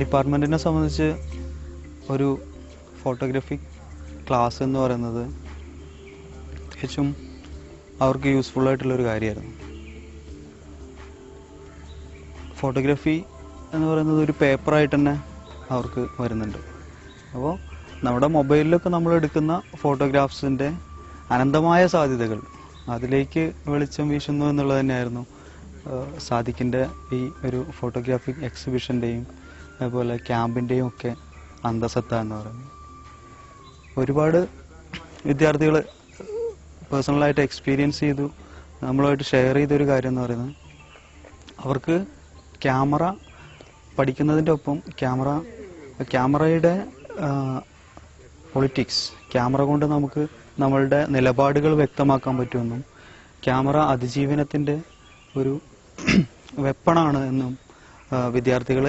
ഡിപ്പാർട്ട്മെൻറ്റിനെ സംബന്ധിച്ച് ഒരു photography class എന്ന് പറയുന്നത് തികച്ചും അവർക്ക് യൂസ്ഫുള്ളായിട്ടുള്ളൊരു കാര്യമായിരുന്നു. ഫോട്ടോഗ്രാഫി എന്ന് പറയുന്നത് ഒരു പേപ്പറായിട്ട് തന്നെ അവർക്ക് വരുന്നുണ്ട്. അപ്പോൾ നമ്മുടെ മൊബൈലിലൊക്കെ നമ്മൾ എടുക്കുന്ന ഫോട്ടോഗ്രാഫ്സിൻ്റെ അനന്തമായ സാധ്യതകൾ അതിലേക്ക് വെളിച്ചം വീശുന്നു എന്നുള്ളത് തന്നെയായിരുന്നു സാദിഖിൻ്റെ ഈ ഒരു ഫോട്ടോഗ്രാഫിക് എക്സിബിഷൻ്റെയും അതുപോലെ ക്യാമ്പിൻ്റെയും ഒക്കെ അന്തസത്ത എന്ന് പറയുന്നത്. ഒരുപാട് വിദ്യാർത്ഥികൾ പേഴ്സണലായിട്ട് എക്സ്പീരിയൻസ് ചെയ്തു, നമ്മളുമായിട്ട് ഷെയർ ചെയ്തൊരു കാര്യം എന്ന് പറയുന്നത് അവർക്ക് ക്യാമറ പഠിക്കുന്നതിൻ്റെ ഒപ്പം ക്യാമറയുടെ പൊളിറ്റിക്സ്, ക്യാമറ കൊണ്ട് നമുക്ക് നമ്മളുടെ നിലപാടുകൾ വ്യക്തമാക്കാൻ പറ്റുമെന്നും ക്യാമറ അതിജീവനത്തിൻ്റെ ഒരു വെപ്പണാണ് എന്നും വിദ്യാർത്ഥികൾ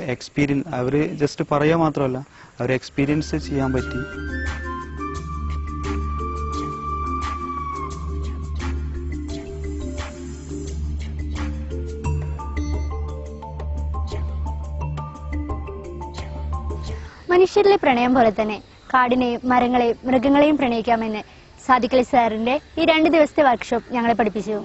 അവർ ജസ്റ്റ് പറയുക മാത്രമല്ല അവർ എക്സ്പീരിയൻസ് ചെയ്യാൻ പറ്റി. മനുഷ്യരിലെ പ്രണയം പോലെ തന്നെ കാടിനെയും മരങ്ങളെയും മൃഗങ്ങളെയും പ്രണയിക്കാമെന്ന് സാദിഖ് അലി സാറിന്റെ ഈ 2 ദിവസത്തെ വർക്ക്ഷോപ്പ് ഞങ്ങളെ പഠിപ്പിച്ചു.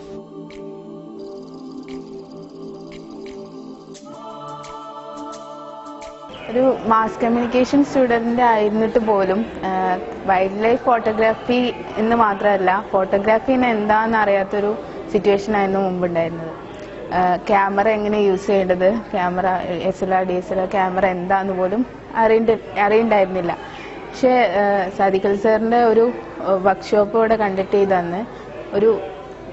ഒരു മാസ് കമ്മ്യൂണിക്കേഷൻ സ്റ്റുഡൻ്റ് ആയിരുന്നിട്ട് പോലും വൈൽഡ് ലൈഫ് ഫോട്ടോഗ്രാഫി എന്ന് മാത്രമല്ല, ഫോട്ടോഗ്രാഫിന് എന്താണെന്ന് അറിയാത്തൊരു സിറ്റുവേഷൻ ആയിരുന്നു മുമ്പുണ്ടായിരുന്നത്. ക്യാമറ എങ്ങനെ യൂസ് ചെയ്യേണ്ടത്, ക്യാമറ SLR DSLR ക്യാമറ എന്താന്ന് പോലും അറിയണ്ടായിരുന്നില്ല. പക്ഷേ സാദിഖ് അലി സാറിൻ്റെ ഒരു വർക്ക്ഷോപ്പ് ഇവിടെ കണ്ടക്ട് ചെയ്തന്ന് ഒരു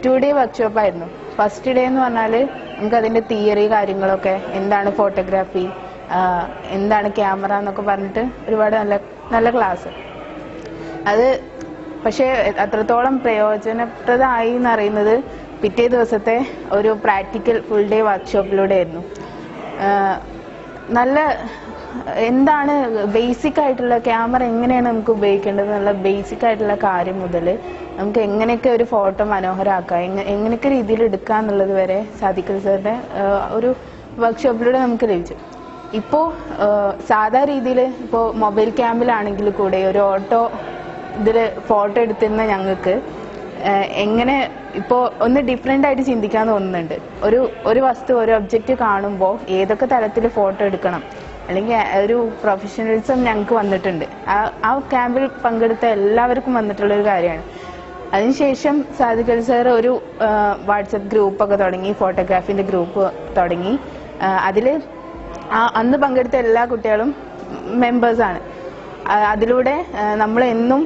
2 day വർക്ക്ഷോപ്പായിരുന്നു. ഫസ്റ്റ് ഡേ എന്ന് പറഞ്ഞാൽ നമുക്കതിൻ്റെ തിയറി കാര്യങ്ങളൊക്കെ, എന്താണ് ഫോട്ടോഗ്രാഫി, എന്താണ് ക്യാമറ എന്നൊക്കെ പറഞ്ഞിട്ട് ഒരുപാട് നല്ല ക്ലാസ്. അത് പക്ഷേ അത്രത്തോളം പ്രയോജനപ്രദമായി എന്നറിയുന്നത് പിറ്റേ ദിവസത്തെ ഒരു പ്രാക്ടിക്കൽ ഫുൾ ഡേ വർക്ക്ഷോപ്പിലൂടെ ആയിരുന്നു. നല്ല എന്താണ് ബേസിക് ആയിട്ടുള്ള ക്യാമറ എങ്ങനെയാണ് നമുക്ക് ഉപയോഗിക്കേണ്ടത് എന്നുള്ള ബേസിക് ആയിട്ടുള്ള കാര്യം മുതൽ നമുക്ക് എങ്ങനെയൊക്കെ ഒരു ഫോട്ടോ മനോഹരമാക്കാം, എങ്ങനെയൊക്കെ രീതിയിൽ എടുക്കുക എന്നുള്ളത് വരെ സാദിഖ് അലി സാറിന്റെ ഒരു വർക്ക്ഷോപ്പിലൂടെ നമുക്ക് ലഭിച്ചു. ഇപ്പോൾ സാധാ രീതിയിൽ ഇപ്പോൾ മൊബൈൽ ക്യാമ്പിലാണെങ്കിൽ കൂടെ ഒരു ഓട്ടോ ഇതിൽ ഫോട്ടോ എടുത്തിരുന്ന ഞങ്ങൾക്ക് എങ്ങനെ ഇപ്പോൾ ഒന്ന് ഡിഫറെൻ്റ് ആയിട്ട് ചിന്തിക്കാൻ തോന്നുന്നുണ്ട്. ഒരു വസ്തു, ഒരു ഒബ്ജക്റ്റ് കാണുമ്പോൾ ഏതൊക്കെ തരത്തിൽ ഫോട്ടോ എടുക്കണം, അല്ലെങ്കിൽ ഒരു പ്രൊഫഷണലിസം ഞങ്ങൾക്ക് വന്നിട്ടുണ്ട്. ആ ക്യാമ്പിൽ പങ്കെടുത്ത എല്ലാവർക്കും വന്നിട്ടുള്ളൊരു കാര്യമാണ്. അതിനുശേഷം സാദിഖ് അലി സാർ ഒരു വാട്സപ്പ് ഗ്രൂപ്പൊക്കെ തുടങ്ങി, ഫോട്ടോഗ്രാഫിൻ്റെ ഗ്രൂപ്പ് തുടങ്ങി. അതിൽ അന്ന് പങ്കെടുത്ത എല്ലാ കുട്ടികളും മെമ്പേഴ്സാണ്. അതിലൂടെ നമ്മൾ എന്നും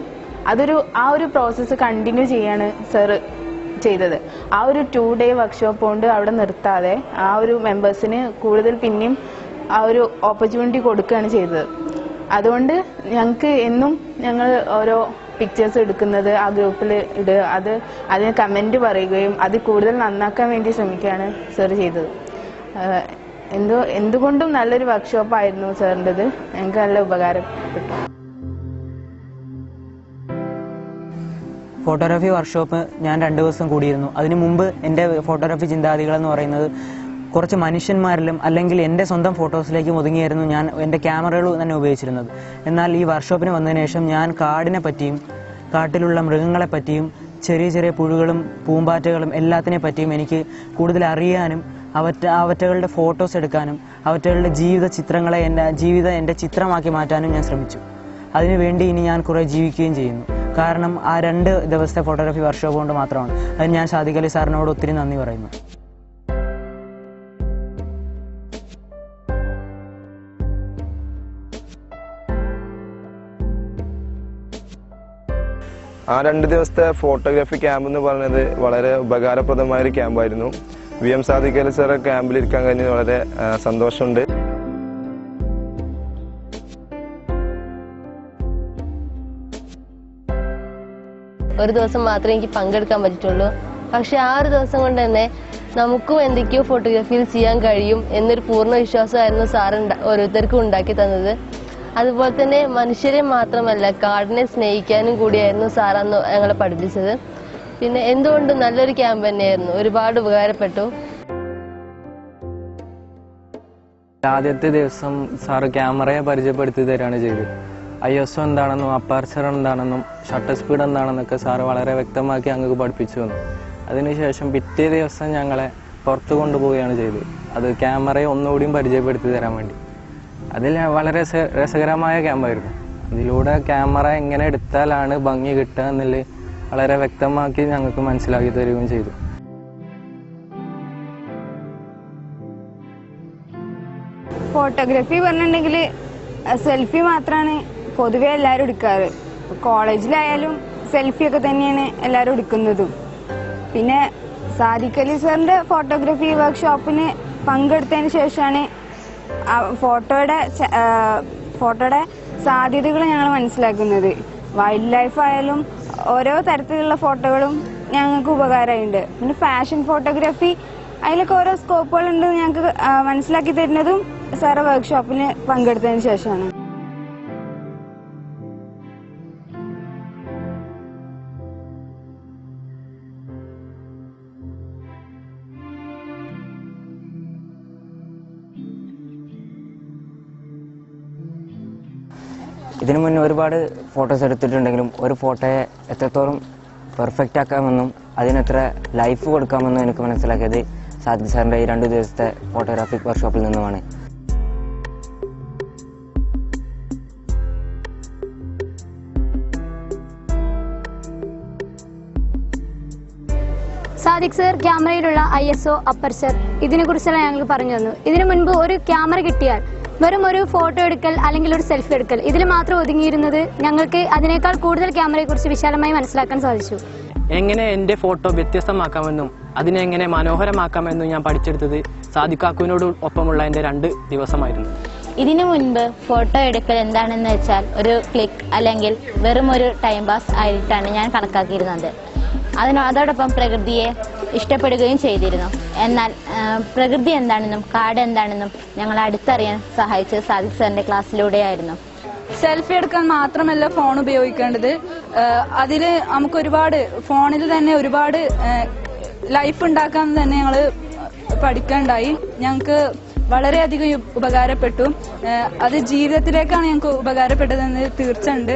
ആ ഒരു പ്രോസസ്സ് കണ്ടിന്യൂ ചെയ്യാണ് സാറ് ചെയ്തത്. ആ ഒരു 2 day വർക്ക്ഷോപ്പ് കൊണ്ട് അവിടെ നിർത്താതെ ആ ഒരു മെമ്പേഴ്സിന് കൂടുതൽ പിന്നെയും ആ ഒരു ഓപ്പർച്യൂണിറ്റി കൊടുക്കുകയാണ് ചെയ്തത്. അതുകൊണ്ട് ഞങ്ങൾക്ക് എന്നും ഞങ്ങൾ ഓരോ പിക്ചേഴ്സ് എടുക്കുന്നത് ആ ഗ്രൂപ്പിൽ ഇടുക, അതിന് കമൻറ്റ് പറയുകയും അത് കൂടുതൽ നന്നാക്കാൻ വേണ്ടി ശ്രമിക്കുകയാണ് സാർ ചെയ്തത്. എന്തുകൊണ്ടും നല്ലൊരു വർക്ക്ഷോപ്പായിരുന്നു സാറിൻ്റെത്. ഞങ്ങൾക്ക് നല്ല ഉപകാരപ്പെട്ടു. ഫോട്ടോഗ്രാഫി വർക്ക്ഷോപ്പ് ഞാൻ 2 ദിവസം കൂടിയിരുന്നു. അതിനു മുമ്പ് എൻ്റെ ഫോട്ടോഗ്രാഫി ചിന്താഗതികളെന്ന് പറയുന്നത് കുറച്ച് മനുഷ്യന്മാരിലും അല്ലെങ്കിൽ എൻ്റെ സ്വന്തം ഫോട്ടോസിലേക്ക് ഒതുങ്ങിയായിരുന്നു ഞാൻ എൻ്റെ ക്യാമറകൾ തന്നെ ഉപയോഗിച്ചിരുന്നത്. എന്നാൽ ഈ വർക്ക്ഷോപ്പിന് വന്നതിന് ശേഷം ഞാൻ കാടിനെ പറ്റിയും കാട്ടിലുള്ള മൃഗങ്ങളെ പറ്റിയും ചെറിയ ചെറിയ പുഴുകളും പൂമ്പാറ്റകളും എല്ലാത്തിനെ പറ്റിയും എനിക്ക് കൂടുതൽ അറിയാനും അവറ്റകളുടെ ഫോട്ടോസ് എടുക്കാനും അവറ്റകളുടെ ജീവിത ചിത്രങ്ങളെ എൻ്റെ ചിത്രമാക്കി മാറ്റാനും ഞാൻ ശ്രമിച്ചു. അതിനുവേണ്ടി ഇനി ഞാൻ കുറേ ജീവിക്കുകയും ചെയ്യുന്നു. കാരണം ആ 2 ദിവസത്തെ ഫോട്ടോഗ്രാഫി വർക്ക്ഷോപ്പ് കൊണ്ട് മാത്രമാണ്. അതിന് ഞാൻ സാദിഖ് അലി സാറിനോട് ഒത്തിരി നന്ദി പറയുന്നു. ആ 2 ദിവസത്തെ ഫോട്ടോഗ്രാഫി ക്യാമ്പ് എന്ന് പറയുന്നത് വളരെ ഉപകാരപ്രദമായൊരു ക്യാമ്പായിരുന്നു. VM സാദിഖ് അലി സാറെ ക്യാമ്പിലിരിക്കാൻ കഴിഞ്ഞത് വളരെ സന്തോഷമുണ്ട്. ഒരു ദിവസം മാത്രമേ എനിക്ക് പങ്കെടുക്കാൻ പറ്റിയിട്ടുള്ളൂ. പക്ഷെ ആ ഒരു ദിവസം കൊണ്ട് തന്നെ നമുക്കും എന്തൊക്കെയോ ഫോട്ടോഗ്രാഫിയിൽ ചെയ്യാൻ കഴിയും എന്നൊരു പൂർണ്ണ വിശ്വാസമായിരുന്നു സാർ ഓരോരുത്തർക്കും ഉണ്ടാക്കി തന്നത്. അതുപോലെ തന്നെ മനുഷ്യരെ മാത്രമല്ല കാടിനെ സ്നേഹിക്കാനും കൂടിയായിരുന്നു സാർ അന്ന് ഞങ്ങളെ പഠിപ്പിച്ചത്. പിന്നെ എന്തുകൊണ്ടും നല്ലൊരു ക്യാമ്പ് തന്നെയായിരുന്നു. ഒരുപാട് ഉപകാരപ്പെട്ടു. ആദ്യത്തെ ദിവസം സാറ് ക്യാമറയെ പരിചയപ്പെടുത്തി തരികയാണ് ചെയ്തത്. ISO എന്താണെന്നും അപ്പാർച്ചർ എന്താണെന്നും ഷട്ടർ സ്പീഡ് എന്താണെന്നൊക്കെ സാറ് വളരെ വ്യക്തമാക്കി ഞങ്ങൾക്ക് പഠിപ്പിച്ചു തന്നു. അതിനുശേഷം പിറ്റേ ദിവസം ഞങ്ങളെ പുറത്തു കൊണ്ടുപോവുകയാണ് ചെയ്തത്. അത് ക്യാമറയെ ഒന്നുകൂടിയും പരിചയപ്പെടുത്തി തരാൻ വേണ്ടി. അതിൽ വളരെ രസകരമായ ക്യാമ്പായിരുന്നു. അതിലൂടെ ക്യാമറ എങ്ങനെ എടുത്താലാണ് ഭംഗി കിട്ടുക എന്നുള്ളത് വളരെ വ്യക്തമാക്കി ഞങ്ങൾക്ക് മനസ്സിലാക്കി തരികയും ചെയ്തു. ഫോട്ടോഗ്രാഫി പറഞ്ഞിട്ടുണ്ടെങ്കിൽ സെൽഫി മാത്രമാണ് പൊതുവെ എല്ലാവരും എടുക്കാറ്. കോളേജിലായാലും സെൽഫിയൊക്കെ തന്നെയാണ് എല്ലാവരും എടുക്കുന്നതും. പിന്നെ സാദിഖ് അലി സാറിൻ്റെ ഫോട്ടോഗ്രാഫി വർക്ക്ഷോപ്പിന് പങ്കെടുത്തതിന് ശേഷമാണ് ഫോട്ടോയുടെ സാധ്യതകൾ ഞങ്ങൾ മനസ്സിലാക്കുന്നത്. വൈൽഡ് ലൈഫ് ആയാലും ഓരോ തരത്തിലുള്ള ഫോട്ടോകളും ഞങ്ങൾക്ക് ഉപകാരമുണ്ട്. പിന്നെ ഫാഷൻ ഫോട്ടോഗ്രാഫി അതിലൊക്കെ ഓരോ സ്കോപ്പുകളുണ്ട് ഞങ്ങൾക്ക് മനസ്സിലാക്കി തരുന്നതും സാറ് വർക്ക്ഷോപ്പിന് പങ്കെടുത്തതിന് ശേഷമാണ്. ഇതിനു മുന്നേ ഒരുപാട് ഫോട്ടോസ് എടുത്തിട്ടുണ്ടെങ്കിലും ഒരു ഫോട്ടോയെ എത്രത്തോളം പെർഫെക്റ്റ് ആക്കാമെന്നും അതിനെത്ര ലൈഫ് കൊടുക്കാമെന്നും എനിക്ക് മനസ്സിലാക്കിയത് സാദിഖ് സാറിൻ്റെ ഈ 2 ദിവസത്തെ ഫോട്ടോഗ്രാഫിക് വർക്ക്ഷോപ്പിൽ നിന്നുമാണ്. സാദിഖ് സർ ക്യാമറയിലുള്ള ISO അപ്പർച്ചർ ഇതിനെക്കുറിച്ചെല്ലാം ഞങ്ങൾക്ക് പറഞ്ഞു തന്നു. ഇതിനു മുൻപ് ഒരു ക്യാമറ കിട്ടിയാൽ വെറും ഒരു ഫോട്ടോ എടുക്കൽ അല്ലെങ്കിൽ ഒരു സെൽഫി എടുക്കൽ ഇതിൽ മാത്രം ഒതുങ്ങിയിരുന്നത് ഞങ്ങൾക്ക് അതിനേക്കാൾ കൂടുതൽ ക്യാമറയെക്കുറിച്ച് വിശാലമായി മനസ്സിലാക്കാൻ സാധിച്ചു. എങ്ങനെ എൻ്റെ ഫോട്ടോ വ്യത്യസ്തമാക്കാമെന്നും അതിനെങ്ങനെ മനോഹരമാക്കാമെന്നും ഞാൻ പഠിച്ചെടുത്തത് സാദിഖ് കാക്കുവിനോട് ഒപ്പമുള്ള എൻ്റെ 2 ദിവസമായിരുന്നു. ഇതിനു മുൻപ് ഫോട്ടോ എടുക്കൽ എന്താണെന്ന് വെച്ചാൽ ഒരു ക്ലിക്ക് അല്ലെങ്കിൽ വെറും ഒരു ടൈം പാസ് ആയിട്ടാണ് ഞാൻ കണക്കാക്കിയിരുന്നത്. അതോടൊപ്പം പ്രകൃതിയെ ഇഷ്ടപ്പെടുകയും ചെയ്തിരുന്നു. എന്നാൽ പ്രകൃതി എന്താണെന്നും കാട് എന്താണെന്നും ഞങ്ങൾ അടുത്തറിയാൻ സഹായിച്ചത് സാദിഖ് സാറിന്റെ ക്ലാസ്സിലൂടെയായിരുന്നു. സെൽഫി എടുക്കാൻ മാത്രമല്ല ഫോൺ ഉപയോഗിക്കേണ്ടത്, അതിൽ നമുക്ക് ഒരുപാട് ഫോണിൽ തന്നെ ഒരുപാട് ലൈഫ് ഉണ്ടാക്കാൻ തന്നെ ഞങ്ങൾ പഠിക്കാനുണ്ടായി. ഞങ്ങൾക്ക് വളരെയധികം ഉപകാരപ്പെട്ടു. അത് ജീവിതത്തിലേക്കാണ് ഞങ്ങൾക്ക് ഉപകാരപ്പെട്ടതെന്ന് തീർച്ചയുണ്ട്.